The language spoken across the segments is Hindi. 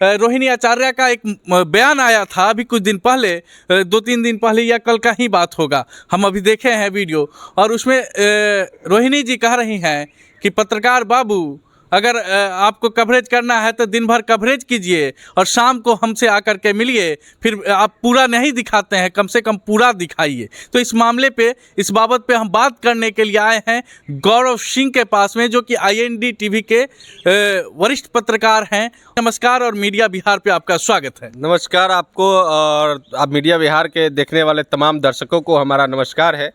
रोहिणी आचार्य का एक बयान आया था अभी कुछ दिन पहले, 2-3 दिन पहले या कल का ही बात होगा, हम अभी देखे हैं वीडियो। और उसमें रोहिणी जी कह रही हैं कि पत्रकार बाबू, अगर आपको कवरेज करना है तो दिन भर कवरेज कीजिए और शाम को हमसे आकर के मिलिए। फिर आप पूरा नहीं दिखाते हैं, कम से कम पूरा दिखाइए। तो इस मामले पे, इस बाबत पे हम बात करने के लिए आए हैं गौरव सिंह के पास में, जो कि IND-TV के वरिष्ठ पत्रकार हैं। नमस्कार और मीडिया बिहार पे आपका स्वागत है। नमस्कार आपको, और आप मीडिया बिहार के देखने वाले तमाम दर्शकों को हमारा नमस्कार है।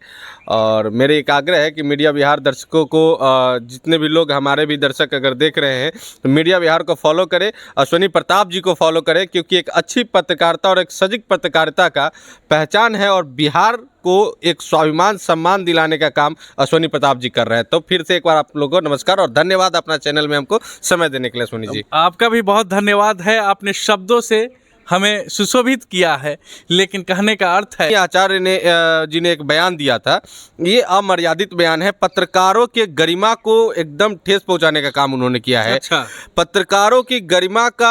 और मेरे एक आग्रह है कि मीडिया बिहार दर्शकों को, जितने भी लोग हमारे भी दर्शक अगर देख रहे हैं तो मीडिया बिहार को फॉलो करें, अश्विनी प्रताप जी को फॉलो करें, क्योंकि एक अच्छी पत्रकारिता और एक सजग पत्रकारिता का पहचान है और बिहार को एक स्वाभिमान सम्मान दिलाने का काम अश्विनी प्रताप जी कर रहे हैं। तो फिर से एक बार आप लोगों को नमस्कार और धन्यवाद अपना चैनल में हमको समय देने के लिए। अश्विनी जी, आपका भी बहुत धन्यवाद है, आपने शब्दों से हमें सुशोभित किया है। लेकिन कहने का अर्थ है, आचार्य ने जी ने एक बयान दिया था, ये अमर्यादित बयान है। पत्रकारों के गरिमा को एकदम ठेस पहुंचाने का काम उन्होंने किया है। अच्छा। पत्रकारों की गरिमा का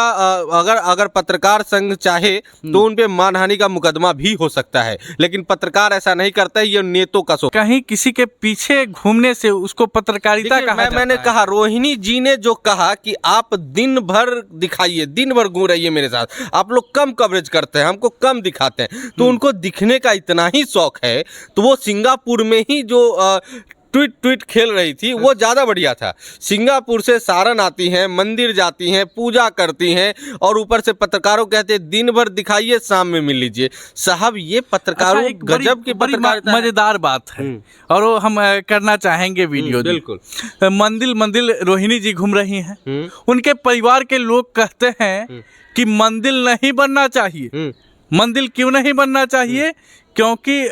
अगर पत्रकार संघ चाहे तो उन पे मानहानि का मुकदमा भी हो सकता है, लेकिन पत्रकार ऐसा नहीं करता है। ये नेतों का शो, कहीं किसी के पीछे घूमने से उसको पत्रकारिता कहा जाता मैंने है। कहा, रोहिणी जी ने जो कहा कि आप दिन भर दिखाइए, दिन भर घूम रहिए मेरे साथ, आप लोग कम कवरेज करते हैं, हमको कम दिखाते हैं। तो उनको दिखने का इतना ही शौक है, तो वो सिंगापुर में ही जो ट्वीट खेल रही थी वो ज़्यादा बढ़िया था। सिंगापुर से सारण आती हैं, मंदिर जाती हैं, पूजा करती हैं, और ऊपर से पत्रकारों कहते हैं दिन भर दिखाइए, शाम में मिल लीजिए। साहब, ये पत्रकारों एक गजब की पत्रकारिता है। मजेदार बात है और वो हम करना चाहेंगे वीडियो। बिल्कुल। मंदिर रोहिणी जी घूम रही हैं, उनके परिवार के लोग कहते हैं कि मंदिर नहीं बनना चाहिए। मंदिर क्यों नहीं बनना चाहिए? क्योंकि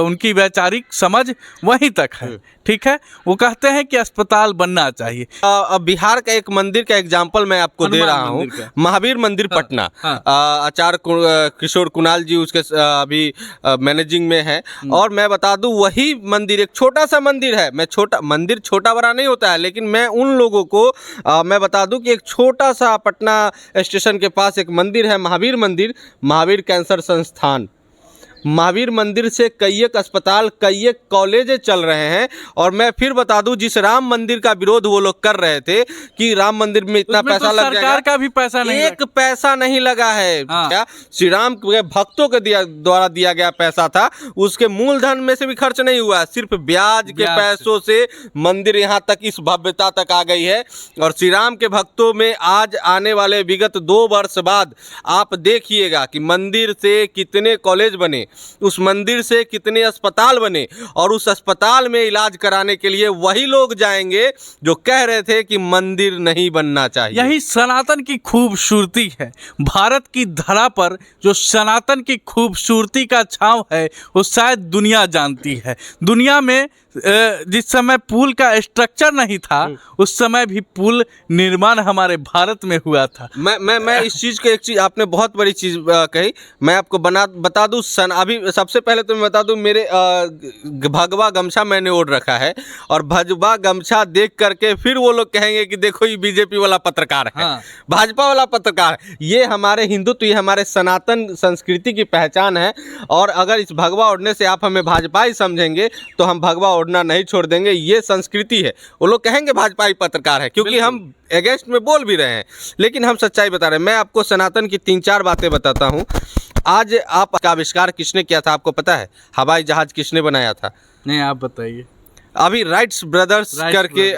उनकी वैचारिक समझ वहीं तक है। ठीक है, वो कहते हैं कि अस्पताल बनना चाहिए। अब बिहार का एक मंदिर का एग्जांपल मैं आपको दे रहा हूँ, महावीर मंदिर पटना। आचार्य किशोर कुणाल जी उसके अभी मैनेजिंग में है। और मैं बता दूं, वही मंदिर एक छोटा सा मंदिर है। मैं मंदिर छोटा बड़ा नहीं होता है, लेकिन मैं उन लोगों को मैं बता दूं कि एक छोटा सा पटना स्टेशन के पास एक मंदिर है, महावीर मंदिर, महावीर कैंसर संस्थान। महावीर मंदिर से कई एक अस्पताल, कई एक कॉलेजें चल रहे हैं। और मैं फिर बता दूं, जिस राम मंदिर का विरोध वो लोग कर रहे थे कि राम मंदिर में इतना पैसा लग जाएगा, सरकार का भी पैसा नहीं, एक पैसा नहीं लगा है। क्या श्री राम के भक्तों के द्वारा दिया गया पैसा था, उसके मूलधन में से भी खर्च नहीं हुआ, सिर्फ ब्याज के पैसों से मंदिर यहाँ तक इस भव्यता तक आ गई है। और श्री राम के भक्तों में आज आने वाले विगत 2 वर्ष बाद आप देखिएगा कि मंदिर से कितने कॉलेज बने, उस मंदिर से कितने अस्पताल बने, और उस अस्पताल में इलाज कराने के लिए वही लोग जाएंगे जो कह रहे थे कि मंदिर नहीं बनना चाहिए। यही सनातन की खूबसूरती है। भारत की धरा पर जो सनातन की खूबसूरती का छांव है वो शायद दुनिया जानती है। दुनिया में जिस समय पुल का स्ट्रक्चर नहीं था, उस समय भी पुल निर्माण हमारे भारत में हुआ था। मैं इस चीज़ को, एक चीज़ आपने बहुत बड़ी चीज़ कही, मैं आपको बता दूं। अभी सबसे पहले तो मैं बता दूं, मेरे भगवा गमछा मैंने ओढ़ रखा है, और भगवा गमछा देख करके फिर वो लोग कहेंगे कि देखो ये बीजेपी वाला पत्रकार है, भाजपा वाला पत्रकार। ये हमारे हिंदुत्व, ये हमारे सनातन संस्कृति की पहचान है। और अगर इस भगवा ओढ़ने से आप हमें भाजपा ही समझेंगे तो हम भगवा ओढ़ना नहीं छोड़ देंगे। ये संस्कृति है। वो लोग कहेंगे भाजपा ही पत्रकार है, क्योंकि हम अगेंस्ट में बोल भी रहे हैं, लेकिन हम सच्चाई बता रहे हैं। मैं आपको सनातन की 3-4 बातें बताता हूँ। आज आपका आविष्कार किसने किया था, आपको पता है? हवाई जहाज किसने बनाया था? नहीं, आप बताइए। अभी राइट्स ब्रदर्स करके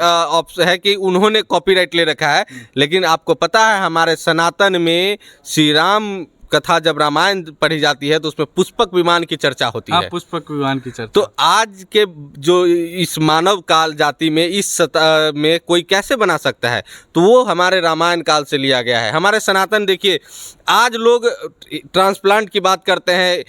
है कि उन्होंने कॉपीराइट ले रखा है, लेकिन आपको पता है हमारे सनातन में श्री राम कथा जब रामायण पढ़ी जाती है तो उसमें पुष्पक विमान की चर्चा होती है। पुष्पक विमान की चर्चा। तो आज के जो इस मानव काल जाति में, इस सतह में कोई कैसे बना सकता है? तो वो हमारे रामायण काल से लिया गया है। हमारे सनातन, देखिए आज लोग ट्रांसप्लांट की बात करते हैं,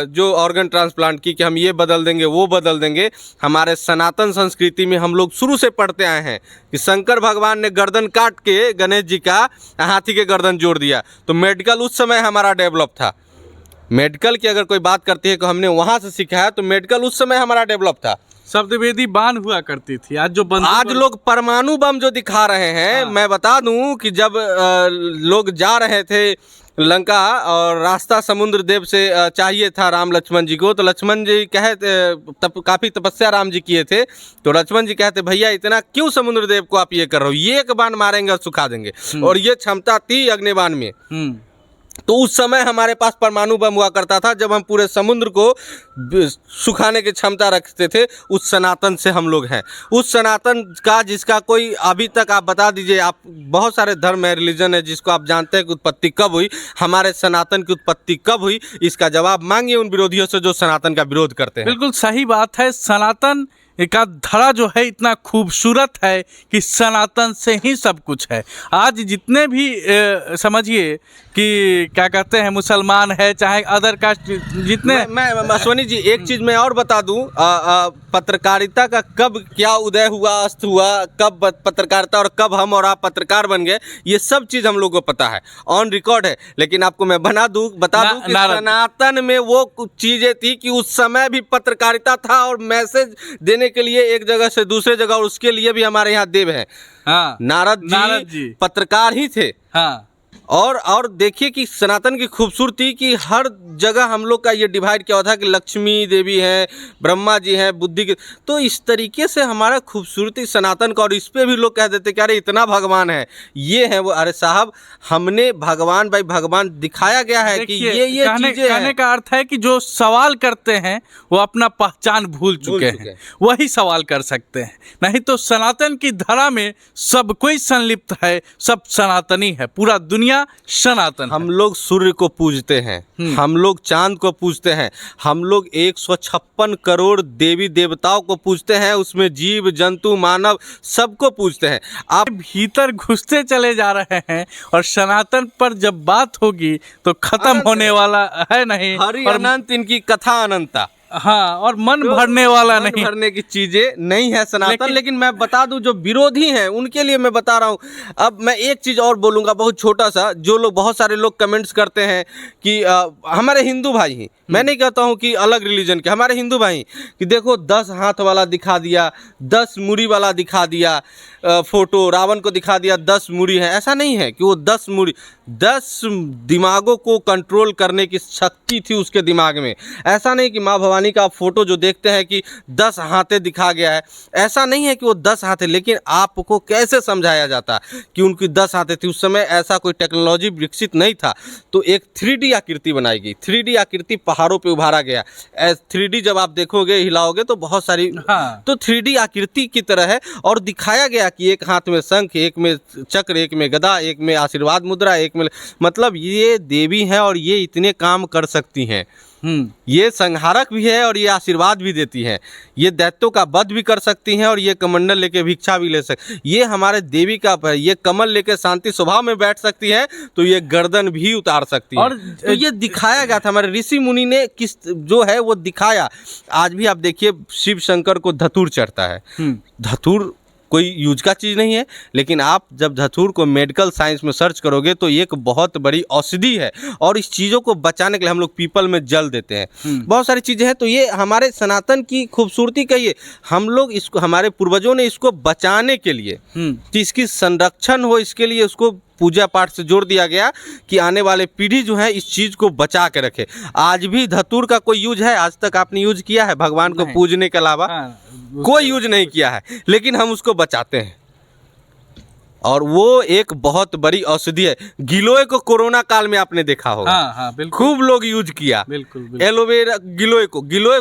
जो ऑर्गन ट्रांसप्लांट की, कि हम ये बदल देंगे वो बदल देंगे। हमारे सनातन संस्कृति में हम लोग शुरू से पढ़ते आए हैं कि शंकर भगवान ने गर्दन काट के गणेश जी का हाथी के गर्दन जोड़ दिया। तो मेडिकल उस समय हमारा डेवलप था। मेडिकल की अगर कोई बात करती है तो हमने वहाँ से सीखा है, तो मेडिकल उस समय हमारा डेवलप था। शब्दवेदी बान हुआ करती थी, आज जो बंदूक आज लोग परमाणु बम जो दिखा रहे हैं, मैं बता दूं कि जब लोग जा रहे थे लंका और रास्ता समुद्र देव से चाहिए था राम लक्ष्मण जी को, तो लक्ष्मण जी काफ़ी तपस्या राम जी किए थे, तो लक्ष्मण जी कहते भैया इतना क्यों समुद्र देव को आप ये कर रहे हो, ये एक बाण मारेंगे और सुखा देंगे, और ये क्षमता थी अग्निबाण में। तो उस समय हमारे पास परमाणु बम हुआ करता था, जब हम पूरे समुद्र को सुखाने की क्षमता रखते थे। उस सनातन से हम लोग हैं, उस सनातन का जिसका कोई अभी तक आप बता दीजिए, आप बहुत सारे धर्म है, रिलीजन है, जिसको आप जानते हैं कि उत्पत्ति कब हुई, हमारे सनातन की उत्पत्ति कब हुई, इसका जवाब मांगिए उन विरोधियों से जो सनातन का विरोध करते हैं। बिल्कुल सही बात है। सनातन का धड़ा जो है इतना खूबसूरत है कि सनातन से ही सब कुछ है। आज जितने भी समझिए कि क्या कहते हैं मुसलमान है चाहे अदर कास्ट जितने, मैं अश्वनी जी एक चीज़ मैं और बता दूं, पत्रकारिता का कब क्या उदय हुआ अस्त हुआ, कब पत्रकारिता और कब हम और आप पत्रकार बन गए, ये सब चीज़ हम लोग को पता है, ऑन रिकॉर्ड है। लेकिन आपको मैं बता दूं कि सनातन में वो कुछ चीज़ें थी कि उस समय भी पत्रकारिता था और मैसेज देने के लिए एक जगह से दूसरे जगह, और उसके लिए भी हमारे यहाँ देव हैं। हाँ, नारद जी पत्रकार ही थे। हाँ, और देखिए कि सनातन की खूबसूरती कि हर जगह हम लोग का ये डिवाइड क्या होता है कि लक्ष्मी देवी है, ब्रह्मा जी हैं, बुद्धि के, तो इस तरीके से हमारा खूबसूरती सनातन का, और इस पे भी लोग कह देते कि अरे इतना भगवान है, ये है वो। अरे साहब, हमने भगवान भाई भगवान दिखाया गया है कि ये चीजें कहने का अर्थ है कि जो सवाल करते हैं वो अपना पहचान भूल चुके हैं, वही सवाल कर सकते हैं, नहीं तो सनातन की धरा में सब कोई संलिप्त है, सब सनातनी है, पूरा दुनिया सनातन। हम लोग सूर्य को पूजते हैं, हम लोग चांद को पूजते हैं, हम लोग 156 करोड़ देवी देवताओं को पूजते हैं, उसमें जीव जंतु मानव सबको पूजते हैं। आप भीतर घुसते चले जा रहे हैं और सनातन पर जब बात होगी तो खत्म होने वाला है नहीं। हरि अनंत, इनकी कथा अनंता। हाँ, और मन भरने वाला नहीं, भरने की चीजें नहीं है सनातन। लेकिन मैं बता दूं जो विरोधी हैं उनके लिए मैं बता रहा हूं। अब मैं एक चीज और बोलूंगा बहुत छोटा सा, जो लोग बहुत सारे लोग कमेंट्स करते हैं कि हमारे हिंदू भाई हैं, मैं नहीं कहता हूं कि अलग रिलीजन के, हमारे हिंदू भाई कि देखो 10 हाथ वाला दिखा दिया, 10 मुड़ी वाला दिखा दिया, फोटो रावण को दिखा दिया 10 मुड़ी है। ऐसा नहीं है कि वो 10 मुड़ी, 10 दिमागों को कंट्रोल करने की शक्ति थी उसके दिमाग में। ऐसा नहीं कि माँ भवानी का आप फोटो जो देखते हैं कि 10 हाथे दिखा गया है, ऐसा नहीं है कि वो 10 हाथे। लेकिन आपको कैसे समझाया जाता कि उनकी 10 हाथे थी? उस समय ऐसा कोई टेक्नोलॉजी विकसित नहीं था, तो एक 3D आकृति बनाई गई, 3D आकृति पहाड़ों पे उभारा गया। 3D जब आप देखोगे हिलाओगे तो बहुत सारी, हाँ, तो 3D आकृति की तरह है, और दिखाया गया कि एक हाथ में शंख, एक में चक्र, एक में गदा, एक में आशीर्वाद मुद्रा, एक में, मतलब ये देवी हैं और ये इतने काम कर सकती हैं। ये संहारक भी है और ये आशीर्वाद भी देती हैं, ये दैत्यों का वध भी कर सकती हैं और ये कमंडल लेके भिक्षा भी ले सकती। ये हमारे देवी का, ये कमल लेके शांति स्वभाव में बैठ सकती है तो ये गर्दन भी उतार सकती है। और तो ये दिखाया गया था, हमारे ऋषि मुनि ने किस जो है वो दिखाया। आज भी आप देखिए शिव शंकर को धतूर चढ़ता है, धतूर कोई यूज का चीज़ नहीं है, लेकिन आप जब धतूर को मेडिकल साइंस में सर्च करोगे तो एक बहुत बड़ी औषधि है, और इस चीज़ों को बचाने के लिए हम लोग पीपल में जल देते हैं, बहुत सारी चीज़ें हैं। तो ये हमारे सनातन की खूबसूरती कहिए, हम लोग इसको, हमारे पूर्वजों ने इसको बचाने के लिए कि इसकी संरक्षण हो, इसके लिए उसको पूजा पाठ से जोड़ दिया गया कि आने वाले पीढ़ी जो है इस चीज़ को बचा के रखे। आज भी धतूर का कोई यूज है? आज तक आपने यूज किया है भगवान को पूजने के अलावा? कोई यूज नहीं किया है, लेकिन हम उसको बचाते हैं, और वो एक बहुत बड़ी औषधि है। गिलोय को कोरोना काल में आपने देखा होगा, हाँ, हाँ, बिल्कुल, खूब लोग यूज किया, बिल्कुल, एलोवेरा, गिलोय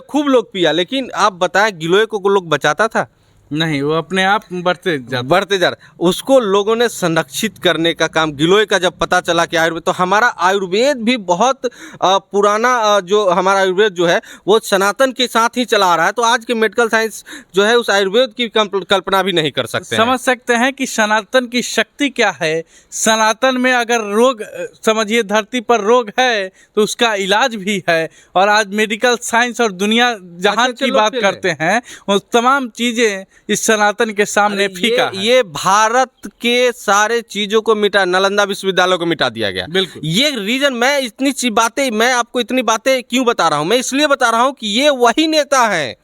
खूब लोग पिया, लेकिन आप बताएं गिलोय को लोग बचाता था? नहीं, वो अपने आप बढ़ते जा रहा। उसको लोगों ने संरक्षित करने का काम, गिलोय का जब पता चला कि आयुर्वेद, तो हमारा आयुर्वेद भी बहुत पुराना, जो हमारा आयुर्वेद जो है वो सनातन के साथ ही चला आ रहा है। तो आज के मेडिकल साइंस जो है उस आयुर्वेद की कल्पना भी नहीं कर सकते, समझ सकते हैं कि सनातन की शक्ति क्या है। सनातन में अगर रोग, समझिए धरती पर रोग है तो उसका इलाज भी है, और आज मेडिकल साइंस और दुनिया जहान की बात करते हैं वो तमाम चीज़ें इस सनातन के सामने फीका है। ये भारत के सारे चीजों को मिटा, नालंदा विश्वविद्यालय को मिटा दिया गया। बिल्कुल, ये रीजन, मैं इतनी बातें, मैं आपको इतनी बातें क्यों बता रहा हूँ? मैं इसलिए बता रहा हूँ कि ये वही नेता हैं